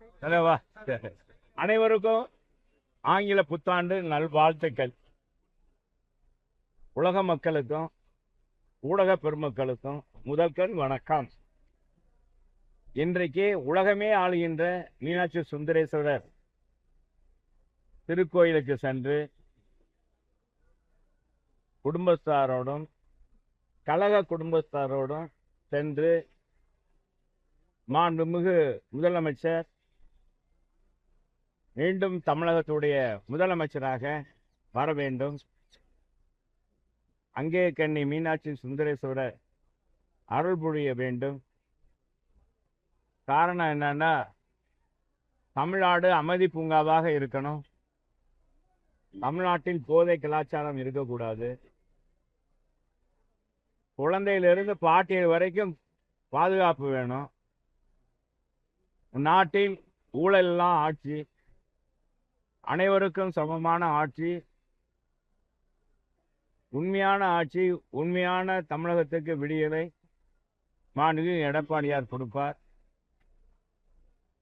தலைவா, அனைவருக்கும் ஆங்கில புத்தாண்டு நல்வாழ்த்துக்கள். உலக மக்களுக்கும் ஊடக பெருமக்களுக்கும் முதற்கண் வணக்கம். இன்றைக்கு உலகமே ஆளுகின்ற மீனாட்சி சுந்தரேஸ்வரர் திருக்கோயிலுக்கு சென்று குடும்பஸ்தாரோடும் கழக குடும்பஸ்தாரோடும் சென்று மாண்புமிகு முதலமைச்சர் மீண்டும் தமிழகத்துடைய முதலமைச்சராக வர வேண்டும், அங்கே கண்ணி மீனாட்சி சுந்தரேஸ்வரர் அருள் புரிய வேண்டும். காரணம் என்னன்னா, தமிழ்நாடு அமைதி பூங்காவாக இருக்கணும், தமிழ்நாட்டில் போதை கலாச்சாரம் இருக்கக்கூடாது, குழந்தையிலிருந்து பாட்டியல் வரைக்கும் பாதுகாப்பு வேணும், நாட்டில் ஊழலெல்லாம் ஆட்சி, அனைவருக்கும் சமமான ஆட்சி, உண்மையான ஆட்சி, உண்மையான தமிழகத்துக்கு விடியலை மாண்புமிகு எடப்பாடியார் கொடுப்பார்.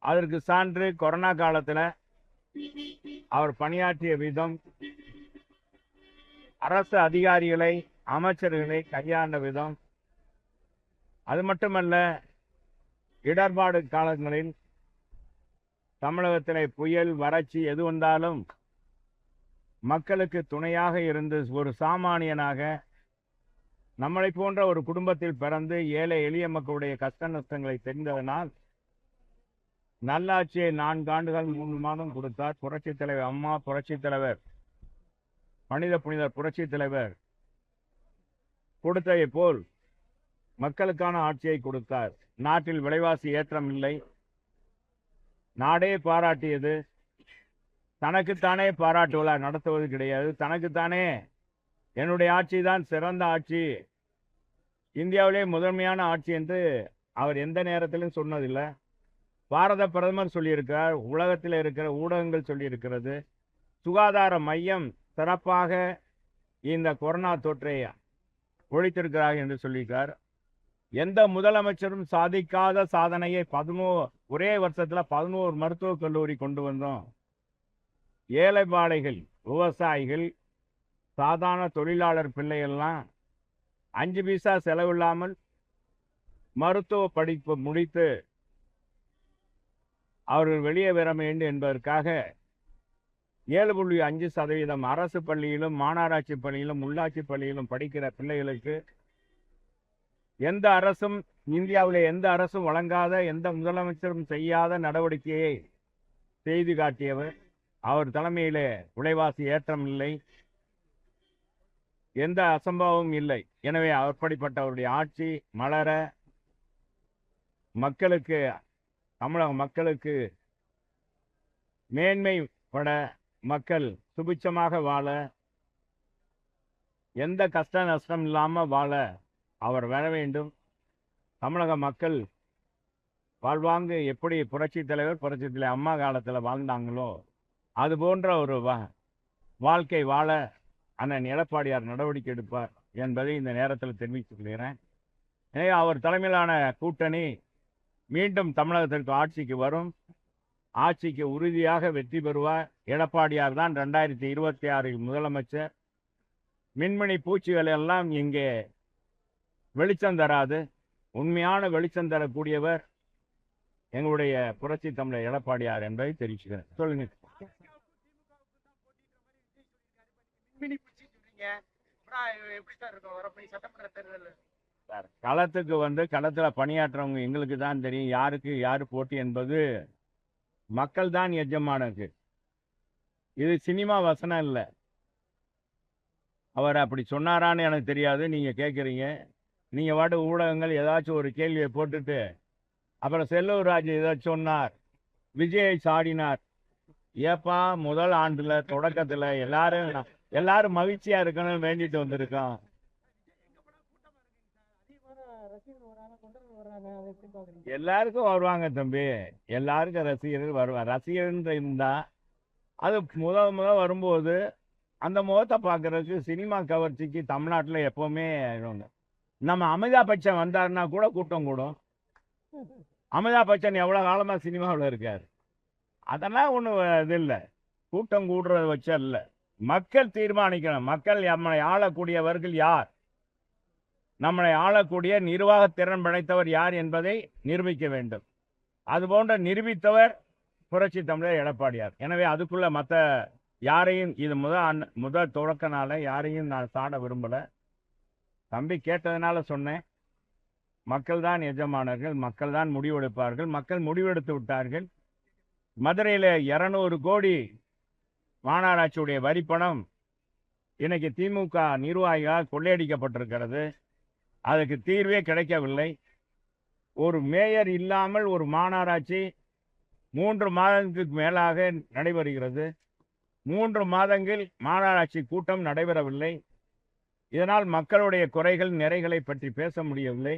அதற்கு சான்று கொரோனா காலத்தில் அவர் பணியாற்றிய விதம், அரசு அதிகாரிகளை அமைச்சர்களை கையாண்ட விதம், அது மட்டுமல்ல இடர்பாடு காலங்களில் தமிழகத்தில் புயல் வறட்சி எது வந்தாலும் மக்களுக்கு துணையாக இருந்து ஒரு சாமானியனாக நம்மளை போன்ற ஒரு குடும்பத்தில் பிறந்து ஏழை எளிய மக்களுடைய கஷ்ட நஷ்டங்களை தெரிந்ததனால் நல்லாட்சியை 4 ஆண்டுகள் 3 மாதம் கொடுத்தார். புரட்சித் தலைவர் அம்மா, புரட்சித் தலைவர் புனிதர் புரட்சித் தலைவர் கொடுத்ததை போல் மக்களுக்கான ஆட்சியை கொடுத்தார். நாட்டில் விலைவாசி ஏற்றம் இல்லை, நாடே பாராட்டியது. தனக்குத்தானே பாராட்டு விழா நடத்துவது கிடையாது, தனக்குத்தானே என்னுடைய ஆட்சி தான் சிறந்த ஆட்சி, இந்தியாவிலே முதன்மையான ஆட்சி என்று அவர் எந்த நேரத்திலும் சொன்னதில்லை. பாரத பிரதமர் சொல்லியிருக்கிறார், உலகத்தில் இருக்கிற ஊடகங்கள் சொல்லியிருக்கிறது, சுகாதார மையம் சிறப்பாக இந்த கொரோனா தொற்றை ஒழித்திருக்கிறார் என்று சொல்லியிருக்கார். எந்த முதலமைச்சரும் சாதிக்காத சாதனையை ஒரே வருஷத்தில் 11 மருத்துவக் கல்லூரி கொண்டு வந்தோம். ஏழை பாடைகள், விவசாயிகள், சாதாரண தொழிலாளர் பிள்ளைகள்லாம் 5 பைசா செலவில்லாமல் மருத்துவ படிப்பு முடித்து அவர்கள் வெளியே வர வேண்டும் என்பதற்காக 7.5% அரசு பள்ளியிலும் மாநகராட்சி பள்ளியிலும் உள்ளாட்சி பள்ளியிலும் படிக்கிற பிள்ளைகளுக்கு எந்த அரசும், இந்தியாவிலே எந்த அரசும் வழங்காத, எந்த முதலமைச்சரும் செய்யாத நடவடிக்கையை செய்து காட்டியவர். அவர் தலைமையிலே விலைவாசி ஏற்றம் இல்லை, எந்த அசம்பாவமும் இல்லை. எனவே அப்படிப்பட்டவருடைய ஆட்சி மலர, மக்களுக்கு, தமிழக மக்களுக்கு மேன்மைப்பட, மக்கள் சுபிட்சமாக வாழ, எந்த கஷ்ட நஷ்டம் இல்லாமல் வாழ அவர் வர வேண்டும். தமிழக மக்கள் வாழ்வாங்கு எப்படி புரட்சி தலைவர் அம்மா காலத்தில் வாழ்ந்தாங்களோ அது போன்ற ஒரு வாழ்க்கை வாழ அண்ணன் எடப்பாடியார் நடவடிக்கை எடுப்பார் என்பதை இந்த நேரத்தில் தெரிவித்துக் கொள்கிறேன். எனவே அவர் தலைமையிலான கூட்டணி மீண்டும் தமிழகத்திற்கு ஆட்சிக்கு வரும், ஆட்சிக்கு உறுதியாக வெற்றி பெறுவார். எடப்பாடியார் தான் 2026 முதலமைச்சர். மின்மினி பூச்சிகள் எல்லாம் இங்கே வெளிச்சம் தராது, உண்மையான வெளிச்சம் தரக்கூடியவர் எங்களுடைய புரட்சி தமிழர் எடப்பாடியார் என்பதை தெரிவிச்சுக்கிறேன். சொல்லுங்க. களத்துக்கு களத்தில் பணியாற்றவங்க எங்களுக்கு தான் தெரியும், யாருக்கு யார் போட்டி என்பது மக்கள் தான் எஜமானது. இது சினிமா வசனம் இல்லை. அவர் அப்படி சொன்னாரான்னு எனக்கு தெரியாது, நீங்கள் கேட்குறீங்க. நீங்கள் வாட்டு ஊடகங்கள் ஏதாச்சும் ஒரு கேள்வியை போட்டுட்டு அப்புறம் செல்லூர் ராஜு ஏதாச்சும் சொன்னார், விஜயை சாடினார். ஏப்பா, முதல் ஆண்டில் தொடக்கத்தில் எல்லாரும் மகிழ்ச்சியாக இருக்கணும்னு வேண்டிட்டு வந்திருக்கோம். எல்லாருக்கும் வருவாங்க தம்பி, எல்லாருக்கும் ரசிகர்கள் வருவாங்க. ரசிகர்கள் இருந்தா அது முதல் வரும்போது அந்த முகத்தை பார்க்கறதுக்கு சினிமா கவர்ச்சிக்கு தமிழ்நாட்டில் எப்பவுமே நம்ம அமிதாப் பச்சன் வந்தாருன்னா கூட கூட்டம் கூடும். அமிதாப் பச்சன் எவ்வளோ காலமாக சினிமாவில் இருக்கார். அதெல்லாம் ஒன்றும் இது இல்லை, கூட்டம் கூடுறத வச்சு அல்ல. மக்கள் தீர்மானிக்கணும். மக்கள் நம்மளை ஆளக்கூடியவர்கள் யார், நம்மளை ஆளக்கூடிய நிர்வாக திறன் படைத்தவர் யார் என்பதை நிரூபிக்க வேண்டும். அதுபோன்ற நிரூபித்தவர் புரட்சி தமிழர் எடப்பாடியார். எனவே அதுக்குள்ள மற்ற யாரையும், இது முதல் தொடக்க நாள யாரையும் நான் சாட விரும்பலை. தம்பி கேட்டதுனால சொன்னேன். மக்கள் தான் எஜமானர்கள், மக்கள் தான் முடிவெடுப்பார்கள். மக்கள் முடிவெடுத்து விட்டார்கள். மதுரையில் 200 கோடி மாநகராட்சியுடைய வரிப்பணம் இன்னைக்கு திமுக நிர்வாகிகளால் கொள்ளையடிக்கப்பட்டிருக்கிறது. அதுக்கு தீர்வே கிடைக்கவில்லை. ஒரு மேயர் இல்லாமல் ஒரு மாநகராட்சி 3 மாதங்களுக்கு மேலாக நடைபெறுகிறது. 3 மாதங்கள் மாநகராட்சி கூட்டம் நடைபெறவில்லை. இதனால் மக்களுடைய குறைகள் நிறைகளை பற்றி பேச முடியவில்லை.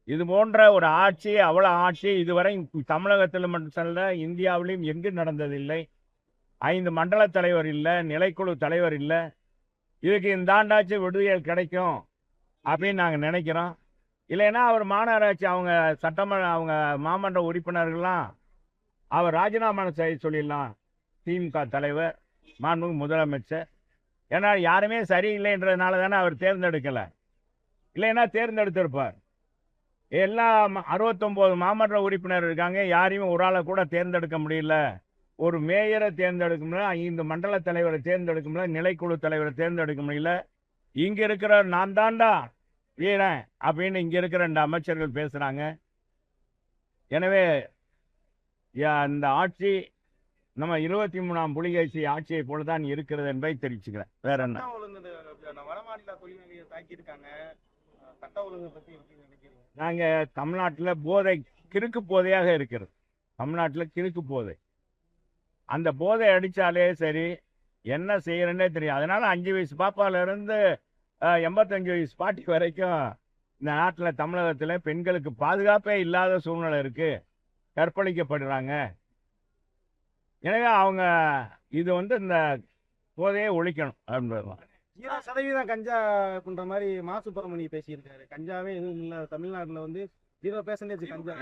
இது போன்ற ஒரு ஆட்சி, அவ்வளோ ஆட்சி இதுவரை தமிழகத்தில் மட்டுமல்ல இந்தியாவிலும் எங்கு நடந்ததில்லை. 5 மண்டல தலைவர் இல்லை, நிலைக்குழு தலைவர் இல்லை. இதுக்கு இந்த ஆண்டாட்சி விடுதல் கிடைக்கும் அப்படின்னு நாங்கள் நினைக்கிறோம். இல்லைன்னா அவர் மாநகராட்சி அவங்க அவங்க மாமன்ற உறுப்பினர்கள்லாம் அவர் ராஜினாமா செய்ய சொல்லிடலாம். திமுக தலைவர், மாண்புமிகு முதலமைச்சர். ஏன்னா யாருமே சரியில்லைன்றதுனால தானே அவர் தேர்ந்தெடுக்கலை. இல்லைன்னா தேர்ந்தெடுத்திருப்பார். எல்லாம் 69 மாமன்ற உறுப்பினர் இருக்காங்க, யாரையும் ஒரு ஆளை கூட தேர்ந்தெடுக்க முடியல. ஒரு மேயரை தேர்ந்தெடுக்க முடியல, 5 மண்டல தலைவரை தேர்ந்தெடுக்க முடியல, நிலைக்குழு தலைவரை தேர்ந்தெடுக்க முடியல. இங்க இருக்கிற நான் தாண்டா வீரன் அப்படின்னு இங்க இருக்கிற 2 அமைச்சர்கள் பேசுறாங்க. எனவே இந்த ஆட்சி நம்ம 23ஆம் புலிகேசி ஆட்சியை போலதான் இருக்கிறது என்பதை தெரிவிச்சுக்கிறேன். வேற என்ன? நாங்க தமிழ்நாட்டில் போதை கிறுக்கு போதையாக இருக்கிறது. தமிழ்நாட்டில் கிறுக்கு போதை, அந்த போதை அடித்தாலே சரி என்ன செய்யறேன்னே தெரியும். அதனால 5 வயசு பாப்பால இருந்து 85 வயசு பாட்டி வரைக்கும் இந்த நாட்டில் தமிழகத்தில் பெண்களுக்கு பாதுகாப்பே இல்லாத சூழ்நிலை இருக்கு. கற்பழிக்கப்படுறாங்க. எனவே அவங்க இது இந்த போதையை ஒழிக்கணும் அப்படின்றதுதான். 0% கஞ்சா பண்ற மாதிரி மா சுப்பிரமணியம் பேசியிருக்காரு. கஞ்சாவே எதுவும் இல்லை தமிழ்நாட்டில், 0% கஞ்சா.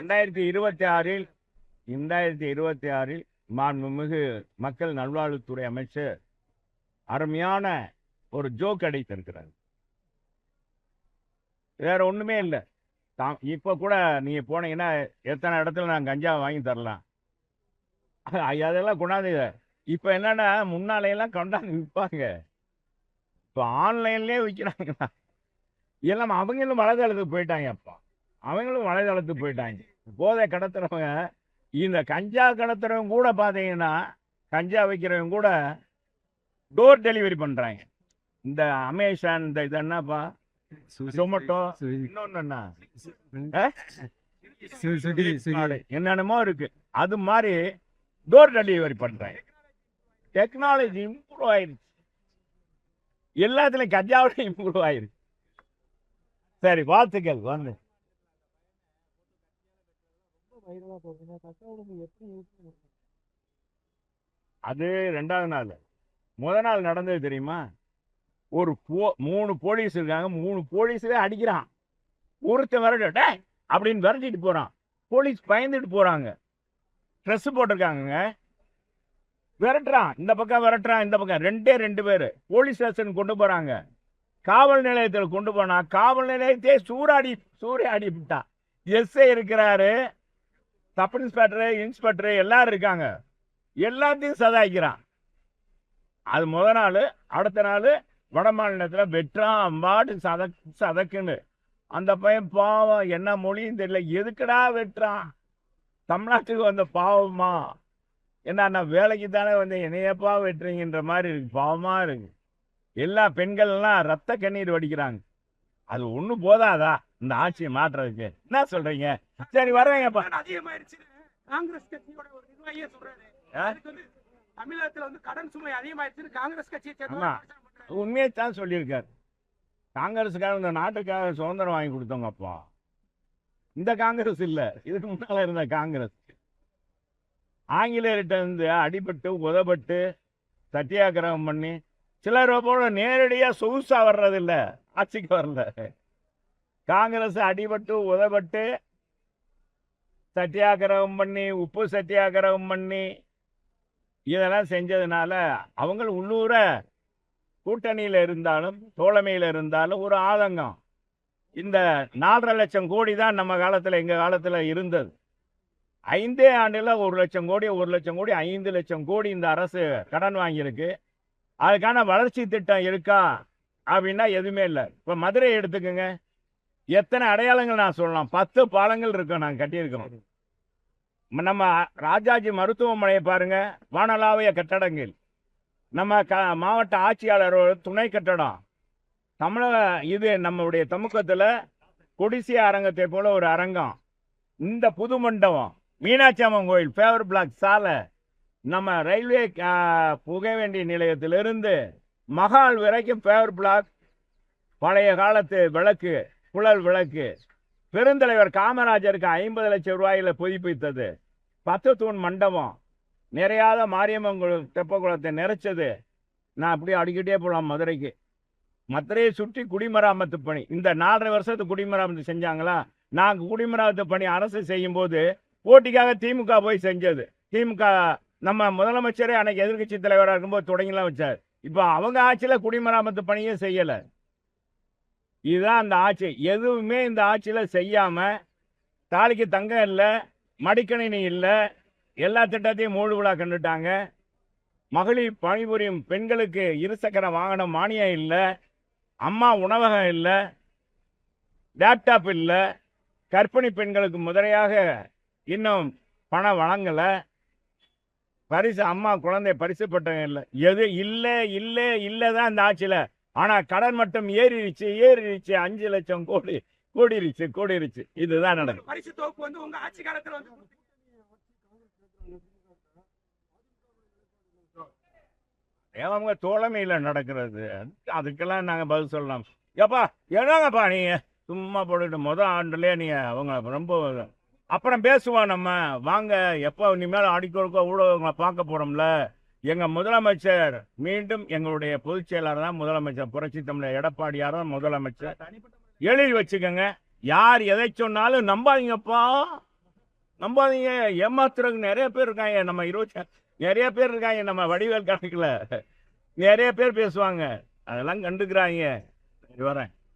2026 மாண்புமிகு மக்கள் நல்வாழ்வுத்துறை அமைச்சர் அருமையான ஒரு ஜோக் அடித்திருக்கிறார். வேற ஒண்ணுமே இல்லை. இப்ப கூட நீங்க போனீங்கன்னா எத்தனை இடத்துல நான் கஞ்சா வாங்கி தரலாம், அதெல்லாம் கொண்டாந்து. இப்ப என்னன்னா முன்னாலையெல்லாம் கொண்டாந்து விற்பாங்க, இப்போ ஆன்லைன்லேயே விற்கிறாங்களா. எல்லாம் அவங்களும் வலைதளத்துக்கு போயிட்டாங்க. அப்பா அவங்களும் வலைதளத்துக்கு போயிட்டாங்க. போதை கடத்துறவங்க, இந்த கஞ்சா கடத்துறவங்க கூட பார்த்தீங்கன்னா, கஞ்சா வைக்கிறவங்க கூட டோர் டெலிவரி பண்ணுறாங்க. இந்த அமேசான், இந்த இது என்னப்பா, ஜொமேட்டோ, இன்னொன்று என்னென்னமோ இருக்கு, அது மாதிரி டோர் டெலிவரி பண்ணுறாங்க. டெக்னாலஜி இம்ப்ரூவ் ஆயிடுச்சு, எல்லாத்துலையும் கஞ்சாவோட இம்ப்ரூவ் ஆயிருக்கு. சரி, வாழ்த்துக்கள். அது 2வது நாள். முதல் நாள் நடந்தது தெரியுமா? ஒரு 3 போலீஸ் இருக்காங்க, 3 போலீஸே அடிக்கிறான். ஒருத்தன் விரட்ட அப்படின்னு விரட்டிட்டு போறான். போலீஸ் பயந்துட்டு போறாங்க. ட்ரெஸ் போட்டிருக்காங்க, விரட்டுறான். இந்த பக்கம் விரட்டுறான், இந்த பக்கம். 2 பேர் போலீஸ் ஸ்டேஷன் கொண்டு போறாங்க. காவல் நிலையத்தில் கொண்டு போனா காவல் நிலையத்தையே சூறையாடி விட்டான். எஸ்ஐ இருக்கிறாரு, சப் இன்ஸ்பெக்டர் எல்லாரும் இருக்காங்க. எல்லாத்தையும் சதாய்க்கிறான். அது முதல் நாள். அடுத்த நாள் வட மாநிலத்தில் வெட்டுறான். அம்பாட்டு சதக்குன்னு. அந்த பையன் பாவம், என்ன மொழியும் தெரியல, எதுக்குடா வெட்டுறான்? தமிழ்நாட்டுக்கு வந்த பாவமா? என்ன நான் வேலைக்கு தானே என்னையப்பா வெட்டுறீங்கன்ற மாதிரி இருக்கு. பாவமா இருக்கு. எல்லா பெண்கள்லாம் ரத்த கண்ணீர் வடிக்கிறாங்க. அது ஒண்ணு போதாதா இந்த ஆட்சியை மாற்றுறதுக்கு? என்ன சொல்றீங்க? சரி, வர்றேங்கப்பா. அதிகமாயிருச்சு. காங்கிரஸ் கட்சியோட ஒரு நிர்வாகியே சொல்றாரு, தமிழகத்துல கடன் சுமை அதிகமாயிருச்சு. காங்கிரஸ் கட்சியை உண்மையை தான் சொல்லியிருக்காரு. காங்கிரஸுக்காக இந்த நாட்டுக்காக சுதந்திரம் வாங்கி கொடுத்தவங்கப்பா. இந்த காங்கிரஸ் இல்ல, இதுக்கு முன்னால இருந்த காங்கிரஸ். ஆங்கிலேயர்கிட்ட இருந்து அடிபட்டு உதப்பட்டு சத்தியாகிரகம் பண்ணி சிலர் போல நேரடியா சொகுசா வர்றது இல்ல, ஆட்சிக்கு வரல. காங்கிரஸ் அடிபட்டு உதப்பட்டு சத்தியாகிரகம் பண்ணி உப்பு சத்தியாகிரகம் பண்ணி இதெல்லாம் செஞ்சதுனால அவங்க உள்ளூர கூட்டணியில் இருந்தாலும் தோழமையில் இருந்தாலும் ஒரு ஆதங்கம். இந்த 4.5 லட்சம் கோடி தான் நம்ம காலத்தில் எங்கள் காலத்தில் இருந்தது. 5 ஆண்டில் 1 லட்சம் கோடி 5 லட்சம் கோடி இந்த அரசு கடன் வாங்கியிருக்கு. அதுக்கான வளர்ச்சி திட்டம் இருக்கா அப்படின்னா எதுவுமே இல்லை. இப்போ மதுரையை எடுத்துக்கோங்க, எத்தனை அடையாளங்கள் நான் சொல்லலாம். 10 பாலங்கள் இருக்கும் நாங்கள் கட்டியிருக்கிறோம். நம்ம ராஜாஜி மருத்துவமனையை பாருங்க, வானளாவிய கட்டடங்கள். நம்ம மாவட்ட ஆட்சியாளரோட துணை கட்டடம் தமிழக இது நம்முடைய சமூகத்தில் கொடிசிய அரங்கத்தை போல ஒரு அரங்கம். இந்த புது மண்டபம், மீனாட்சி அம்மன் கோயில், ஃபேவர் பிளாக் சாலை, நம்ம ரயில்வே புக வேண்டிய நிலையத்திலிருந்து மகால் வரைக்கும் ஃபேவர் பிளாக், பழைய காலத்து விளக்கு, குழல் விளக்கு. பெருந்தலைவர் காமராஜருக்கு 50 லட்சம் ரூபாயில் புதுப்பித்தது. 10 தூண் மண்டபம், நிறையாத மாரியம்மன் தெப்பக்குளத்தை நிறைச்சது. நான் அப்படியே அடிக்கிட்டே போகலாம். மதுரையை சுற்றி குடிமராமத்து பணி, இந்த 4.5 வருஷத்துக்கு குடிமராமத்து செஞ்சாங்களா? நாங்கள் குடிமராமத்து பணி அரசு செய்யும் போது போட்டிக்காக திமுக போய் செஞ்சது. திமுக நம்ம முதலமைச்சரே அன்னைக்கு எதிர்கட்சி தலைவராக இருக்கும்போது தொடங்கிலாம் வச்சார். இப்போ அவங்க ஆட்சியில் குடிமராமத்து பணியே செய்யலை. இதுதான் அந்த ஆட்சி. எதுவுமே இந்த ஆட்சியில் செய்யாமல், தாலிக்கு தங்கம் இல்லை, மடிக்கணினி இல்லை, எல்லா திட்டத்தையும் மூடு விழா கண்டுட்டாங்க. மகளிர் பணிபுரியும் பெண்களுக்கு இருசக்கர வாகனம் மானியம் இல்லை, அம்மா உணவகம் இல்லை, லேப்டாப் இல்லை, கர்ப்பிணி பெண்களுக்கு முதலையாக இன்னும் பணம் வழங்கலை, பரிசு அம்மா குழந்தை பரிசு பட்டம் இல்லை. எது இல்லை இல்லை இல்லை தான் இந்த ஆட்சியில். ஆனால் கடன் மட்டும் ஏறிடுச்சு 5 லட்சம் கோடி கூடிருச்சு. இதுதான் நடக்கும். பரிசு தொகுப்பு வந்து உங்க ஆட்சி காலத்துல வந்து அவங்க தோழமையில் நடக்கிறது. அதுக்கெல்லாம் நாங்கள் பதில் சொல்லலாம். ஏப்பா என்னங்கப்பா நீங்கள் சும்மா போட்டுட்டு ஆண்டுலேயே நீங்கள் அவங்க ரொம்ப அப்புறம் பேசுவோம். நம்ம வாங்க எப்போ இனிமேல் அடிக்கொடுக்க ஊடகங்களை பார்க்க போகிறோம்ல. எங்கள் முதலமைச்சர் மீண்டும் எங்களுடைய பொதுச் செயலாளர் தான் முதலமைச்சர். புரட்சி தமிழர் எடப்பாடியார் தான் முதலமைச்சர். எழுதி வச்சுக்கோங்க. யார் எதை சொன்னாலும் நம்பாதீங்கப்பா, நம்பாதீங்க. ஏமாத்துறதுக்கு நிறைய பேர் இருக்காங்க. நம்ம நிறைய பேர் இருக்காங்க. நம்ம வடிவேல் கணக்கில் நிறைய பேர் பேசுவாங்க. அதெல்லாம் கண்டுக்கிறாங்க. வரேன்.